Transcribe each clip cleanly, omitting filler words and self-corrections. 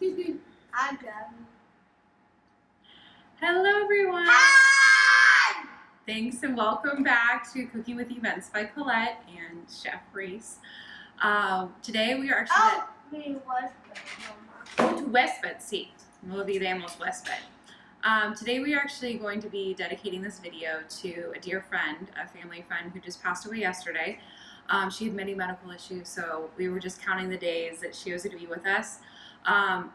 I'm done. Hello everyone! Hi! Thanks and welcome back to Cooking with Events by Collette and Chef Reese. Today we are actually... mi huésped, Tu huésped, sí. No olvidemos huésped. Today we are actually going to be dedicating this video to a dear friend, a family friend who just passed away yesterday. She had many medical issues, so we were just counting the days that she was going to be with us.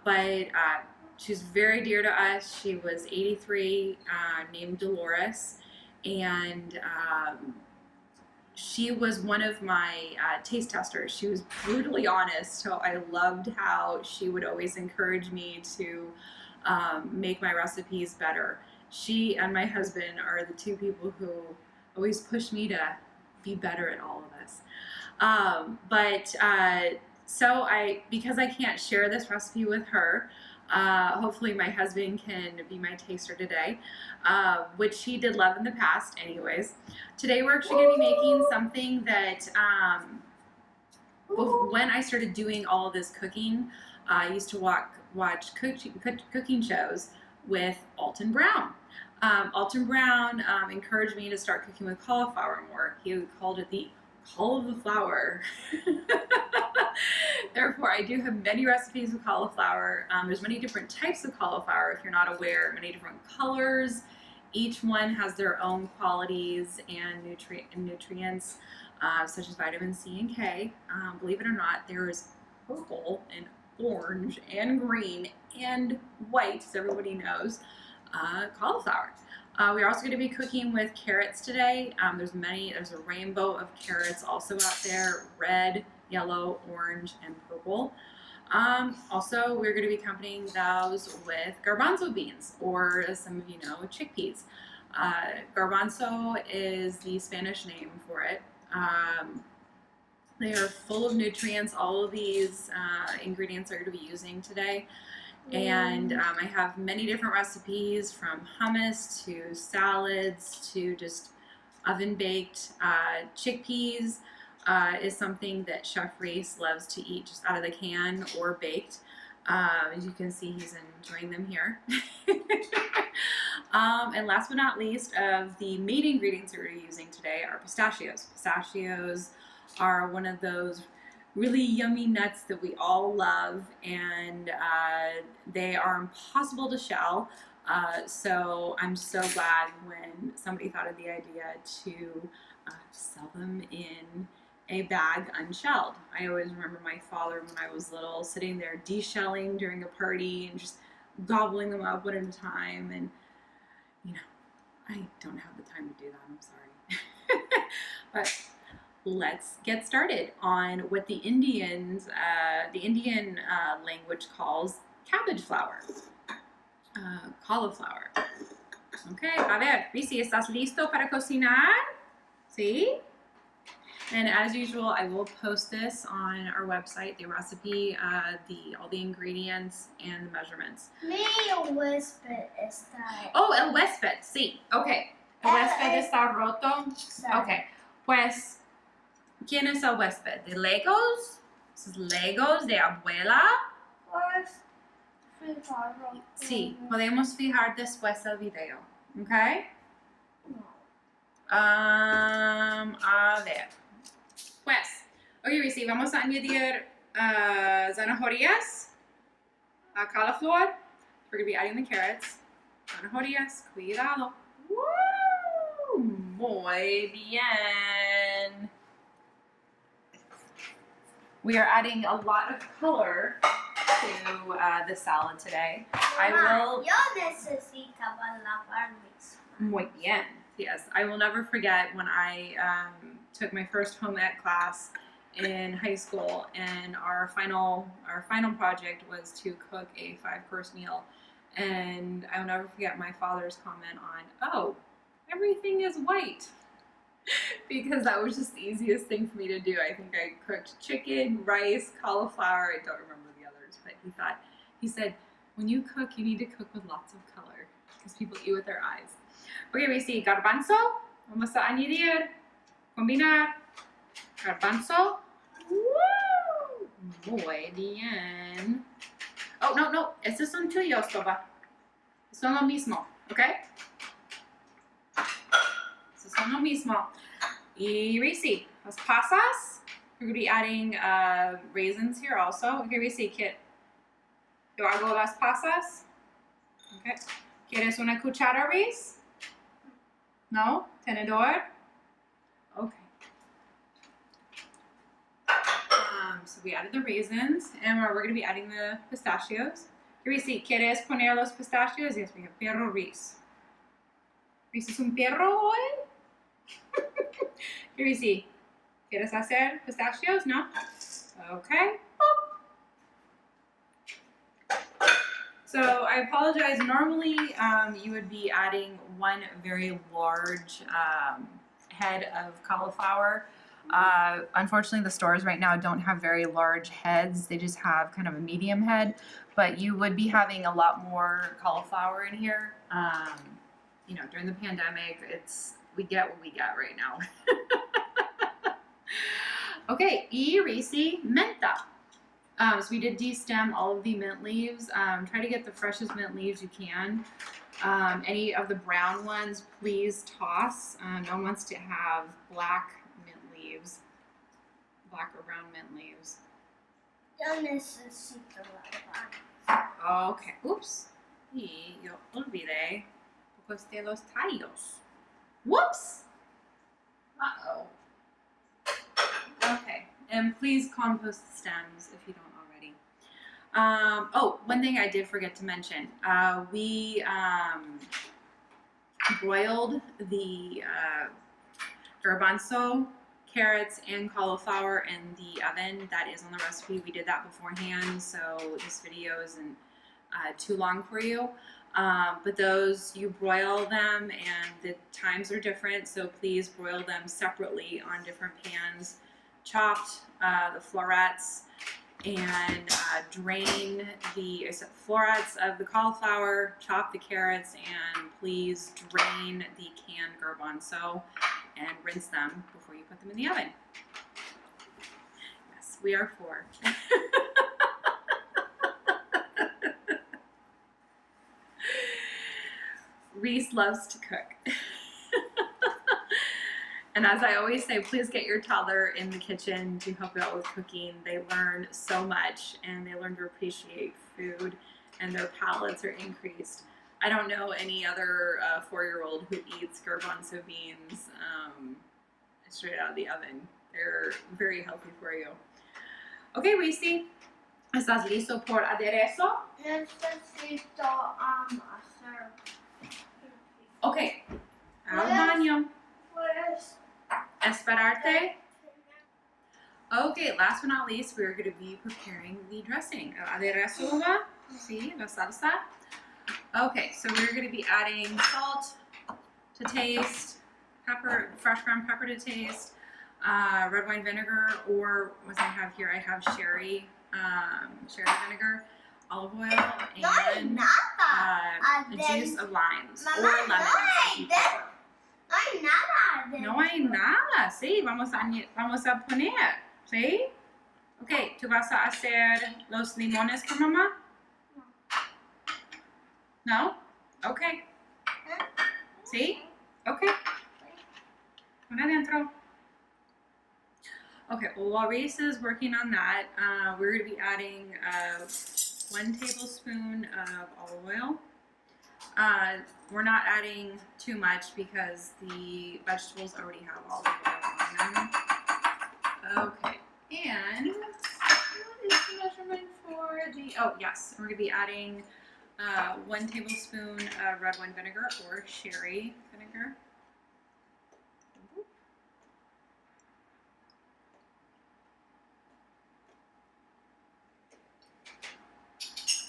But she's very dear to us. She was 83, named Dolores, and she was one of my taste testers. She was brutally honest, so I loved how she would always encourage me to make my recipes better. She and my husband are the two people who always push me to be better at all of this. Because I can't share this recipe with her, hopefully my husband can be my taster today, which he did love in the past anyways. Today we're actually going to be making something that when I started doing all of this cooking, I used to watch cooking shows with Alton Brown. Alton Brown encouraged me to start cooking with cauliflower more. He called it the cauliflower. Therefore, I do have many recipes of cauliflower. There's many different types of cauliflower, if you're not aware, many different colors. Each one has their own qualities and nutrients, such as vitamin C and K. Believe it or not, there is purple and orange and green and white, as everybody knows, cauliflower. We're also going to be cooking with carrots today. There's a rainbow of carrots also out there, red, yellow, orange, and purple. Also, we're going to be accompanying those with garbanzo beans, or as some of you know, chickpeas. Garbanzo is the Spanish name for it. They are full of nutrients. All of these ingredients are going to be using today. And I have many different recipes, from hummus to salads to just oven-baked. Chickpeas is something that Chef Reese loves to eat just out of the can or baked. As you can see, he's enjoying them here. And last but not least, of the main ingredients that we're using today are pistachios. Pistachios are one of those really yummy nuts that we all love, and they are impossible to shell. So I'm so glad when somebody thought of the idea to sell them in a bag unshelled. I always remember my father, when I was little, sitting there deshelling during a party and just gobbling them up one at a time. And you know, I don't have the time to do that, I'm sorry. But let's get started on what the Indian language calls cabbage flour, cauliflower. Okay, a ver, Risi, ¿estás listo para cocinar? ¿Sí? And as usual, I will post this on our website, the recipe, all the ingredients and the measurements. Mi huésped está. Oh, el huésped, sí. Okay. El huésped está roto. Okay. Pues, ¿quién es el huésped? ¿De Legos? ¿Esos Legos de abuela? Pues, fijarlo. Sí, podemos fijar después el video. Okay? No. A ver. Pues, oye, Risi, vamos a añadir zanahorias, cauliflower. We're going to be adding the carrots. Zanahorias, cuidado. Woo! Muy bien. We are adding a lot of color to the salad today. Yo necesitaba lavar mis manos. Muy bien. Yes, I will never forget when I took my first home ec class in high school, and our final project was to cook a 5-course meal, and I will never forget my father's comment on, "Oh, everything is white," because that was just the easiest thing for me to do. I think I cooked chicken, rice, cauliflower. I don't remember the others, but he said, when you cook, you need to cook with lots of color, because people eat with their eyes. Okay, we see garbanzo. Vamos a añadir, combinar garbanzo. Woo! Muy bien. Oh, no, no. Estos son tuyos, papá. Son lo mismo, okay? Estos son lo mismo. Y Reese, las pasas. We're going to be adding raisins here also. Okay, Reese, yo hago las pasas. Okay. ¿Quieres una cuchara, Reese? No? Tenedor? Okay. So we added the raisins, and we're going to be adding the pistachios. Reese, ¿quieres poner los pistachios? Yes, we have perro Reese. Reese es un perro hoy? Reese, ¿quieres hacer pistachios? No? Okay. So I apologize. Normally, you would be adding one very large head of cauliflower. Unfortunately, the stores right now don't have very large heads. They just have kind of a medium head. But you would be having a lot more cauliflower in here. You know, during the pandemic, we get what we get right now. Okay, y Reese, menta. So we did de-stem all of the mint leaves. Try to get the freshest mint leaves you can. Any of the brown ones, please toss. No one wants to have black mint leaves. Black or brown mint leaves. Yo necesito lavar. Okay, oops. Y yo olvidé pues de los tallos. Whoops! Uh-oh. Okay, and please compost the stems if you don't already. Oh, one thing I did forget to mention. We broiled the garbanzo, carrots, and cauliflower in the oven. That is on the recipe. We did that beforehand, so this video isn't too long for you. But those, you broil them, and the times are different, so please broil them separately on different pans. Chopped the florets and drain the florets of the cauliflower, chop the carrots, and please drain the canned garbanzo and rinse them before you put them in the oven. Yes, we are for. Reese loves to cook. And as I always say, please get your toddler in the kitchen to help you out with cooking. They learn so much, and they learn to appreciate food, and their palates are increased. I don't know any other 4-year-old who eats garbanzo beans straight out of the oven. They're very healthy for you. Okay, Reese, ¿estás listo por aderezo? Necesito hacer. Okay, al baño. Pues. Esperarte. Okay, last but not least, we're going to be preparing the dressing. Aderezo, sí, la salsa. Okay, so we're going to be adding salt to taste, pepper, fresh ground pepper to taste, red wine vinegar, or what I have here, I have sherry vinegar, olive oil, and a juice of limes, or lemons if you prefer. No hay nada. No hay nada, sí, vamos a poner, ¿sí? Ok, ¿tú vas a hacer los limones por mamá? No. Ok. ¿Sí? Ok. Pon adentro. Okay, well, while Reese is working on that, we're going to be adding 1 tablespoon of olive oil. We're not adding too much because the vegetables already have olive oil in them. Okay, and what is the measurement for the, oh yes, we're going to be adding 1 tablespoon of red wine vinegar or sherry vinegar.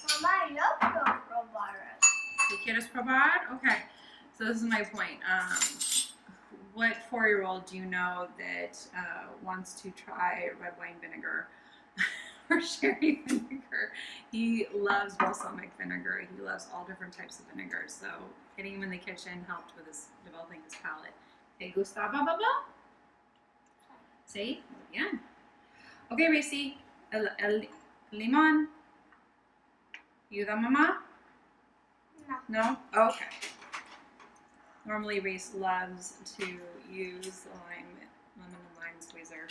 Mamá, yo quiero probar. ¿Tú quieres probar? Okay, so this is my point. What 4-year-old do you know that wants to try red wine vinegar or sherry vinegar? He loves balsamic vinegar. He loves all different types of vinegars. So getting him in the kitchen helped with developing his palate. ¿Te gusta, baba? Sí, muy bien. Okay, Reese, el limón. Ayuda, Mama? No. No? Okay. Normally Reese loves to use the lemon and lime squeezer.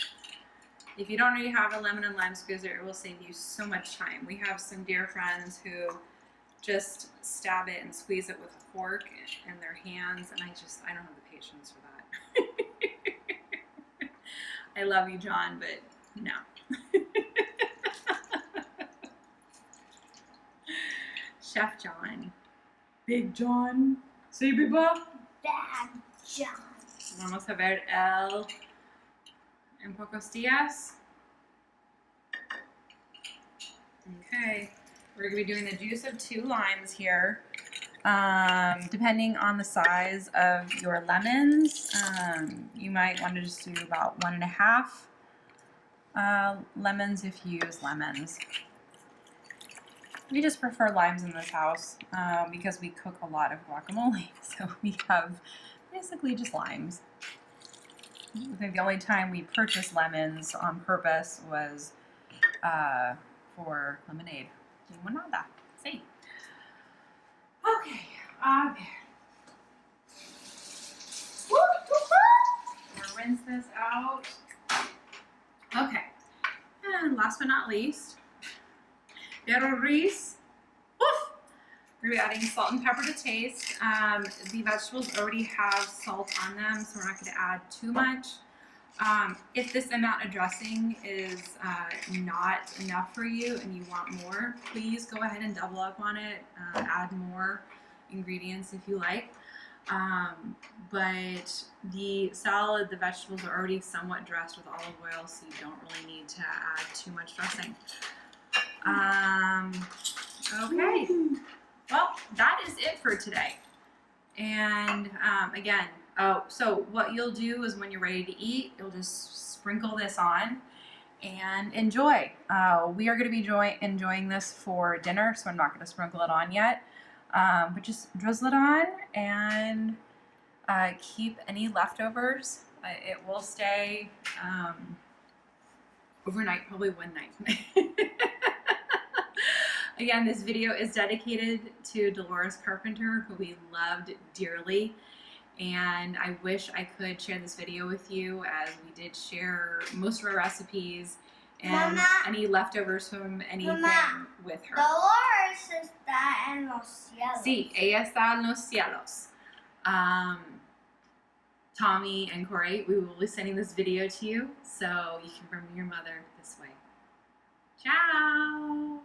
If you don't already have a lemon and lime squeezer, it will save you so much time. We have some dear friends who just stab it and squeeze it with a fork in their hands, and I don't have the patience for that. I love you, John, but no. Chef John. Big John. Sí, Biba. Bad John. Vamos a ver el en pocos días. Okay, we're going to be doing the juice of 2 limes here. Depending on the size of your lemons, you might want to just do about 1.5 lemons if you use lemons. We just prefer limes in this house because we cook a lot of guacamole, so we have basically just limes. I think the only time we purchased lemons on purpose was for lemonade. Limonada. See. Okay. We'll rinse this out. Okay. And last but not least, pero Reese. Woof! We're going to be adding salt and pepper to taste. The vegetables already have salt on them, so we're not going to add too much. If this amount of dressing is not enough for you and you want more, please go ahead and double up on it. Add more ingredients if you like. But the salad, the vegetables are already somewhat dressed with olive oil, so you don't really need to add too much dressing. Okay. Well, that is it for today. And again, so what you'll do is when you're ready to eat, you'll just sprinkle this on and enjoy. We are going to be enjoying this for dinner, so I'm not going to sprinkle it on yet. But just drizzle it on and keep any leftovers. It will stay overnight, probably one night. Again, this video is dedicated to Dolores Carpenter, who we loved dearly. And I wish I could share this video with you, as we did share most of our recipes and Mama, any leftovers from anything Mama, with her. Dolores está en los cielos. Sí, ella está en los cielos. Tommy and Corey, we will be sending this video to you so you can remember your mother this way. Ciao!